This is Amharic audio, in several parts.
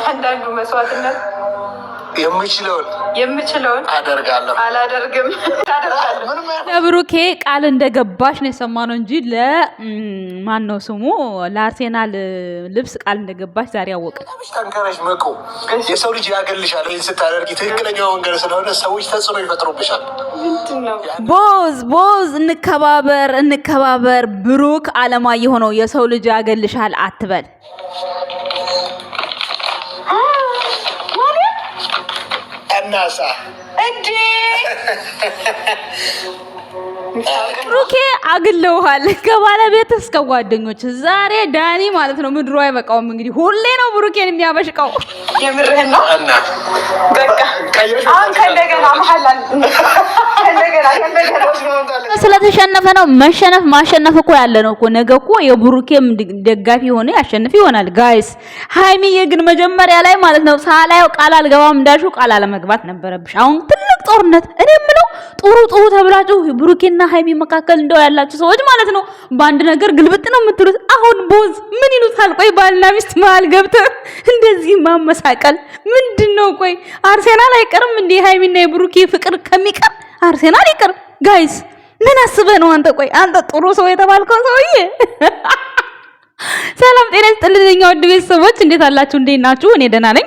አንዳንዱ መስዋዕትነት የምችለውን አደርጋለሁ አላደርግም ለብሩኬ ቃል እንደገባሽ ነው የሰማነው እንጂ ለማን ነው ስሙ ለአርሴናል ልብስ ቃል እንደገባሽ ዛሬ አወቅን። ጠንከረሽ መቆ የሰው ልጅ ያገልሻል። ይሄን ስታደርጊ ትክክለኛው መንገድ ስለሆነ ሰዎች ተጽዕኖ ይፈጥሩብሻል። ቦዝ እንከባበር ብሩክ አለማየሁ ነው የሰው ልጅ ያገልሻል አትበል። እናሳ እንዴ ብሩኬ አግለውሃል ከባለቤት እስከ ጓደኞች። ዛሬ ዳኒ ማለት ነው ምድሩ አይበቃውም። እንግዲህ ሁሌ ነው ብሩኬን የሚያበሽቀው። የምርህን ነው እና በቃ አሁን ከእንደገና መሐላል ስለተሸነፈ ነው ማሸነፍ እኮ ያለ ነው እኮ። ነገ እኮ የብሩኬም ደጋፊ ሆነ ያሸንፍ ይሆናል። ጋይስ ሃይሚዬ ግን መጀመሪያ ላይ ማለት ነው ሳላየው ቃል አልገባም እንዳልሽው ቃል አለመግባት ነበረብሽ። አሁን ትልቅ ጦርነት እኔ የምለው ጥሩ ተብላችሁ ብሩኬና ሃይሚ መካከል እንደው ያላችሁ ሰዎች ማለት ነው በአንድ ነገር ግልብጥ ነው የምትሉት። አሁን ቦዝ ምን ይሉታል? ቆይ ባልና ሚስት መሀል ገብተህ እንደዚህ ማመሳቀል ምንድነው? ቆይ አርሴናል አይቀርም እንዴ? ሃይሚና የብሩኬ ፍቅር ከሚቀር አርሴናል ይቀር። ጋይስ ምን አስበህ ነው አንተ? ቆይ አንተ ጥሩ ሰው የተባልከው ሰውዬ። ሰላም ጤና ይስጥልኝ ውድ ቤተሰቦች፣ እንዴት አላችሁ? እንዴት ናችሁ? እኔ ደህና ነኝ።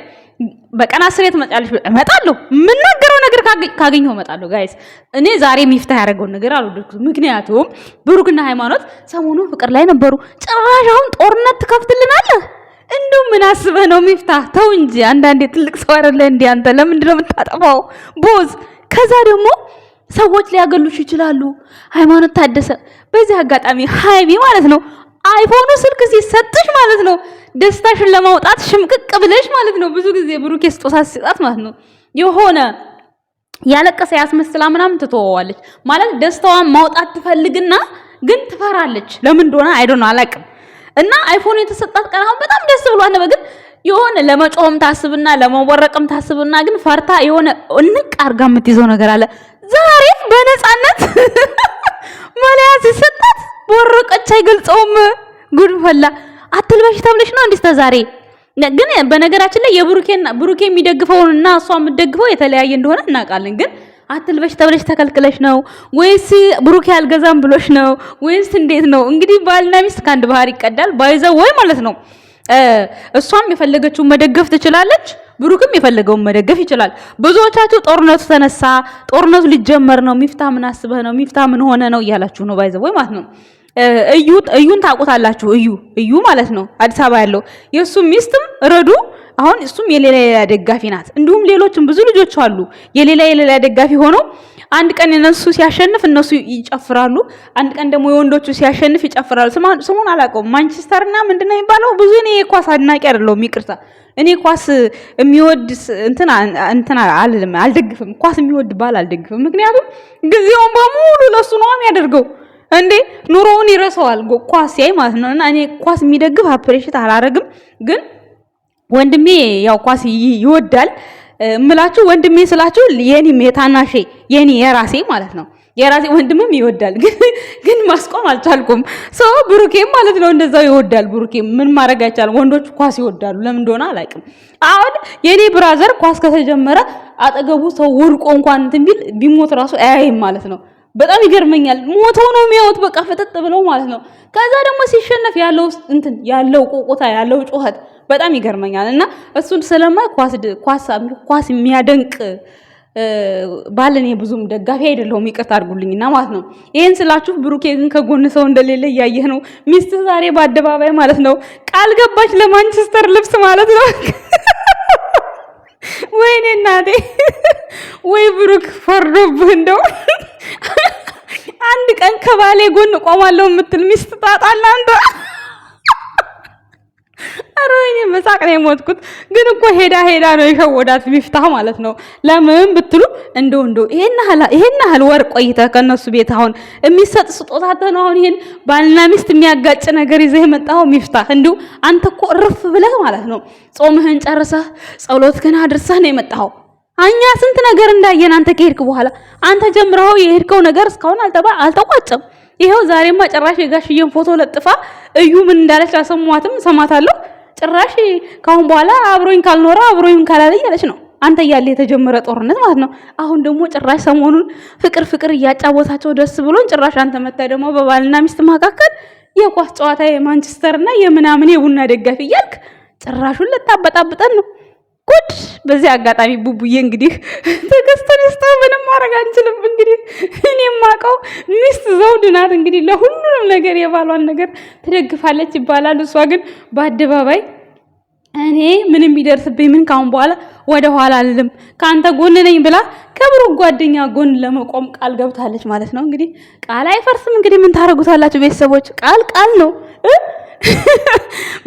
በቀን 10 ትመጫለሽ? እመጣለሁ። ምን ነገረው ነገር ካገኘው እመጣለሁ። ጋይስ እኔ ዛሬ ሚፍታ ያደረገው ነገር አልወደድኩትም። ምክንያቱም ብሩክና ሃይማኖት ሰሞኑን ፍቅር ላይ ነበሩ። ጭራሽ አሁን ጦርነት ትከፍትልናለህ? እንደው ምን አስበህ ነው ሚፍታ? ተው እንጂ አንዳንዴ ትልቅ ሰው አይደለ እንዴ አንተ? ለምንድን ነው የምታጠፋው ቦዝ? ከዛ ደግሞ ሰዎች ሊያገሉሽ ይችላሉ። ሃይማኖት ታደሰ በዚህ አጋጣሚ ሃይሚ ማለት ነው አይፎኑ ስልክ ሲሰጥሽ ማለት ነው ደስታሽን ለማውጣት ሽምቅቅ ብለሽ ማለት ነው ብዙ ጊዜ ብሩኬ ስጦታ ሲሰጣት ማለት ነው የሆነ ያለቀሰ ያስመስላ ምናምን ትተዋለች ማለት ደስታዋን ማውጣት ትፈልግና ግን ትፈራለች። ለምን እንደሆነ አይዶን አላውቅም። እና አይፎን የተሰጣት ቀን አሁን በጣም ደስ ብሏት ነበር። ግን የሆነ ለመጮም ታስብና ለመወረቅም ታስብና ግን ፈርታ የሆነ እንቅ አርጋ የምትይዘው ነገር አለ። ዛሬ በነፃነት ማሊያ ሲሰጣት ወረቀች አይገልጸውም። ጉድ ፈላ። አትልበሽ ተብለሽ ነው እንዴ ዛሬ? ግን በነገራችን ላይ ብሩኬ የሚደግፈውና እሷ የምትደግፈው የተለያየ እንደሆነ እናውቃለን። ግን አትልበሽ ተብለሽ ተከልክለሽ ነው ወይስ ብሩኬ አልገዛም ብሎሽ ነው ወይስ እንዴት ነው? እንግዲህ ባልና ሚስት ከአንድ ባህር ይቀዳል ባይዘው ወይ ማለት ነው። እሷም የፈለገችውን መደገፍ ትችላለች፣ ብሩክም የፈለገውን መደገፍ ይችላል። ብዙዎቻችሁ ጦርነቱ ተነሳ፣ ጦርነቱ ሊጀመር ነው፣ ሚፍታ ምን አስበህ ነው፣ ሚፍታ ምን ሆነ ነው እያላችሁ ነው ባይዘው ወይ ማለት ነው። እዩን ታውቁታላችሁ። እዩ ማለት ነው አዲስ አበባ ያለው የሱ ሚስትም ረዱ አሁን እሱም የሌላ ደጋፊ ናት። እንዲሁም ሌሎችም ብዙ ልጆች አሉ የሌላ ደጋፊ ሆነው አንድ ቀን እነሱ ሲያሸንፍ እነሱ ይጨፍራሉ፣ አንድ ቀን ደግሞ የወንዶቹ ሲያሸንፍ ይጨፍራሉ። ስሙን አላውቀውም። ማንቸስተርና ምንድነው የሚባለው? ብዙ እኔ የኳስ አድናቂ አይደለሁም፣ ይቅርታ። እኔ ኳስ የሚወድ እንትና አልደግፍም። ኳስ የሚወድ ባል አልደግፍም። ምክንያቱም ጊዜውን በሙሉ ለሱ ነው የሚያደርገው እንዴ ኑሮውን ይረሳዋል ኳስ ያይ ማለት ነው። እና እኔ ኳስ የሚደግፍ አፕሪሺየት አላረግም። ግን ወንድሜ ያው ኳስ ይወዳል እምላችሁ። ወንድሜ ስላችሁ የኔም የታናሼ የኔ የራሴ ማለት ነው የራሴ ወንድምም ይወዳል። ግን ማስቆም አልቻልኩም። ሰው ብሩኬም ማለት ነው እንደዛው ይወዳል። ብሩኬም ምን ማድረግ አይቻልም። ወንዶች ኳስ ይወዳሉ፣ ለምን እንደሆነ አላውቅም። አሁን የኔ ብራዘር ኳስ ከተጀመረ አጠገቡ ሰው ወድቆ እንኳን እንትን ቢሞት ራሱ አያይም ማለት ነው። በጣም ይገርመኛል። ሞተው ነው የሚያዩት በቃ ፍጥጥ ብለው ማለት ነው። ከዛ ደግሞ ሲሸነፍ ያለው ቁቁታ ያለው ጩኸት በጣም ይገርመኛል። እና እሱን ስለማ ኳስ የሚያደንቅ ባለኔ ብዙም ደጋፊ አይደለሁም፣ ይቅርታ አድርጉልኝና ማለት ነው። ይሄን ስላችሁ ብሩኬ ግን ከጎን ሰው እንደሌለ እያየህ ነው። ሚስት ዛሬ በአደባባይ ማለት ነው ቃል ገባች ለማንቸስተር ልብስ ማለት ነው። ወይኔ እናቴ ወይ ብሩክ ፈርዶብህ እንደው አንድ ቀን ከባሌ ጎን ቆማለሁ የምትል ሚስት ታጣለህ አንተ። ኧረ ወይኔ መሳቅ ነው የሞትኩት። ግን እኮ ሄዳ ነው የሸወዳት ሚፍታህ ማለት ነው። ለምን ብትሉ እንደው ይሄን ያህል ወር ቆይተህ ከነሱ ቤት አሁን የሚሰጥ ስጦታ ነው። አሁን ይሄን ባልና ሚስት የሚያጋጭ ነገር ይዘህ የመጣው ሚፍታህ እንደው አንተ እኮ እርፍ ብለህ ማለት ነው ጾምህን ጨርሰህ ጸሎትህን አድርሰህ ነው የመጣው። እኛ ስንት ነገር እንዳየን አንተ ከሄድክ በኋላ አንተ ጀምረው የሄድከው ነገር እስካሁን አልተቋጨም። ይሄው ዛሬማ ጭራሽ የጋሽዬን ፎቶ ለጥፋ እዩ ምን እንዳለች አሰማዋትም ሰማታለሁ። ጭራሽ ካሁን በኋላ አብሮኝ ካልኖረ አብሮኝ ካላለ እያለች ነው። አንተ ያለ የተጀመረ ጦርነት ማለት ነው። አሁን ደግሞ ጭራሽ ሰሞኑን ፍቅር እያጫወታቸው ደስ ብሎን ጭራሽ አንተ መጣ ደግሞ በባልና ሚስት መካከል የኳስ ጨዋታ የማንቸስተር እና የምናምን የቡና ደጋፊ እያልክ ጭራሹን ልታበጣብጠን ነው። ጉድ! በዚህ አጋጣሚ ቡቡዬ እንግዲህ ተከስተን ይስታ ምንም ማድረግ አንችልም። እንግዲህ እኔ የማውቀው ሚስት ዘውድ ናት። እንግዲህ ለሁሉም ነገር የባሏን ነገር ትደግፋለች ይባላል። እሷ ግን በአደባባይ እኔ ምንም ቢደርስብኝ ምን ካሁን በኋላ ወደ ኋላ አልልም ካንተ ጎን ነኝ ብላ ከብሩክ ጓደኛ ጎን ለመቆም ቃል ገብታለች ማለት ነው። እንግዲህ ቃል አይፈርስም። እንግዲህ ምን ታረጉታላችሁ ቤተሰቦች? ቃል ነው።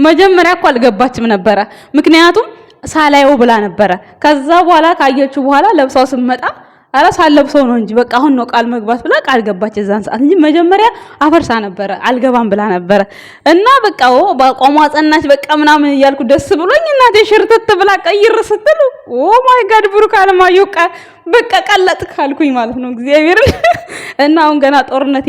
መጀመሪያ እኮ አልገባችም ነበረ፣ ምክንያቱም ሳላየው ብላ ነበረ። ከዛ በኋላ ካየችው በኋላ ለብሳው ስመጣ አረ ሳለብሰው ነው እንጂ በቃ አሁን ነው ቃል መግባት ብላ ቃል ገባች እዛን ሰዓት እንጂ መጀመሪያ አፈርሳ ነበረ፣ አልገባም ብላ ነበረ። እና በቃ በቋሟ ጸናች በቃ ምናምን እያልኩ ደስ ብሎኝ እናቴ ሽርትት ብላ ቀይር ስትል ኦ ማይ ጋድ ብሩክ አለማየሁ በቃ ቀለጥ ካልኩኝ ማለት ነው እግዚአብሔር። እና አሁን ገና ጦርነት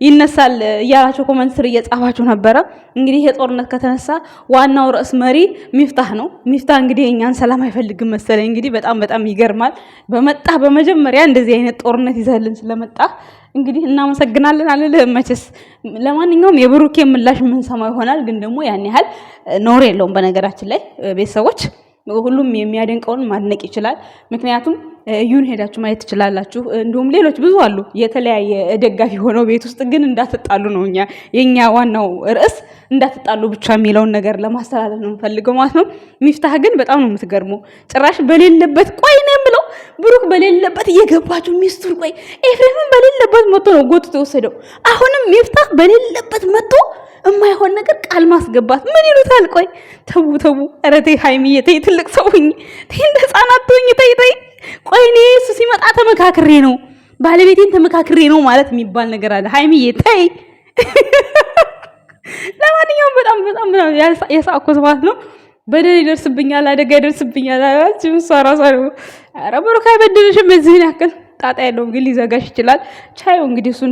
ይነሳል እያላችሁ ኮሜንት ስር እየጻፋችሁ ነበረ። እንግዲህ የጦርነት ከተነሳ ዋናው ርዕስ መሪ ሚፍታህ ነው። ሚፍታህ እንግዲህ እኛን ሰላም አይፈልግም መሰለኝ። እንግዲህ በጣም ይገርማል። በመጀመሪያ እንደዚህ አይነት ጦርነት ይዘህልን ስለመጣ እንግዲህ እናመሰግናለን አልልህም መቼስ። ለማንኛውም የብሩኬ ምላሽ የምንሰማው ይሆናል። ግን ደግሞ ያን ያህል ኖር የለውም። በነገራችን ላይ ቤተሰቦች ሁሉም የሚያደንቀውን ማድነቅ ይችላል። ምክንያቱም እዩን ሄዳችሁ ማየት ትችላላችሁ። እንዲሁም ሌሎች ብዙ አሉ የተለያየ ደጋፊ ሆነው ቤት ውስጥ ግን እንዳትጣሉ ነው የኛ ዋናው ርዕስ፣ እንዳትጣሉ ብቻ የሚለውን ነገር ለማስተላለፍ ነው የምፈልገው ማለት ነው። ሚፍታህ ግን በጣም ነው የምትገርመው። ጭራሽ በሌለበት ቆይ ነው የምለው ብሩክ በሌለበት እየገባችሁ ሚስቱን ቆይ ኤፍሬምን በሌለበት መጥቶ ነው ጎትቶ የወሰደው። አሁንም ሚፍታህ በሌለበት መጥቶ የማይሆን ነገር ቃል ማስገባት ምን ይሉታል? ቆይ ተው ኧረ ተይ ሃይሚዬ ተይ፣ ትልቅ ሰው ሁኚ ተይ፣ እንደ ህፃናት ሁኚ ተይ። ቆይ እኔ እሱ ሲመጣ ተመካክሬ ነው ባለቤቴን ተመካክሬ ነው ማለት የሚባል ነገር አለ። ሃይሚዬ ተይ። ለማንኛውም በጣም የሳቅኩት ማለት ነው። በደል ይደርስብኛል፣ አደጋ ይደርስብኛል አላች እሷ ራሷ ነው። ኧረ ብሩክ አይበድልሽም በዚህን ያክል ጣጣ ያለው ግን ሊዘጋሽ ይችላል። ቻዩ እንግዲህ እሱን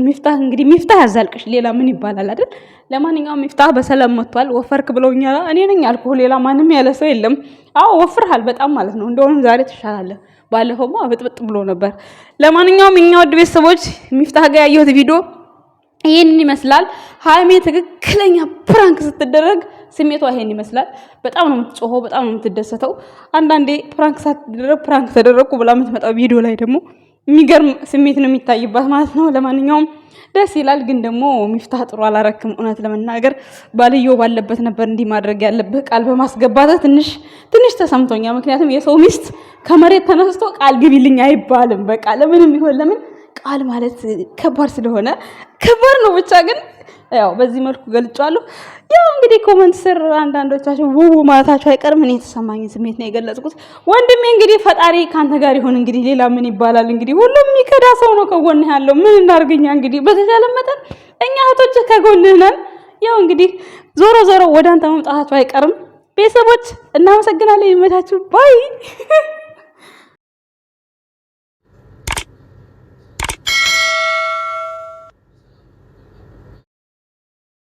ሚፍታህ ያዛልቅሽ። ሌላ ምን ይባላል አይደል? ለማንኛውም ሚፍታህ በሰላም መጥቷል። ወፈርክ ብለውኛል። እኔ ነኝ አልኩህ፣ ሌላ ማንም ያለ ሰው የለም። አዎ ወፍርሃል በጣም ማለት ነው። እንደውም ዛሬ ትሻላለህ። ባለፈውማ ብጥብጥ ብሎ ነበር። ለማንኛውም እኛ ወድ ቤተሰቦች ሚፍታህ ጋር ያየሁት ቪዲዮ ይሄን ይመስላል። ሃይሜ ትክክለኛ ፕራንክ ስትደረግ ስሜቷ ይሄን ይመስላል። በጣም ነው የምትጮኸው፣ በጣም ነው የምትደሰተው። አንዳንዴ ፕራንክ ሳትደረግ ፕራንክ ተደረግኩ ብላ የምትመጣው ቪዲዮ ላይ ደግሞ የሚገርም ስሜት ነው የሚታይባት ማለት ነው። ለማንኛውም ደስ ይላል። ግን ደግሞ ሚፍታህ ጥሩ አላረክም። እውነት ለመናገር ባልየው ባለበት ነበር እንዲህ ማድረግ ያለብህ። ቃል በማስገባት ትንሽ ተሰምቶኛል። ምክንያቱም የሰው ሚስት ከመሬት ተነስቶ ቃል ግቢልኝ አይባልም። በቃ ለምንም ይሆን ለምን ቃል ማለት ከባድ ስለሆነ ከባድ ነው። ብቻ ግን ያው በዚህ መልኩ ገልጫለሁ። ያው እንግዲህ ኮሜንት ስር አንዳንዶቻችሁ ውው ማለታችሁ አይቀርም። እኔ የተሰማኝን ስሜት ነው የገለጽኩት። ወንድሜ እንግዲህ ፈጣሪ ካንተ ጋር ይሁን። እንግዲህ ሌላ ምን ይባላል? እንግዲህ ሁሉም የሚከዳ ሰው ነው ከጎንህ ያለው። ምን እናርግኛ? እንግዲህ በተቻለ መጠን እኛ እህቶችህ ከጎንህ ነን። ያው እንግዲህ ዞሮ ወደ አንተ መምጣታችሁ አይቀርም። ቤተሰቦች እናመሰግናለን። ይመቻችሁ ባይ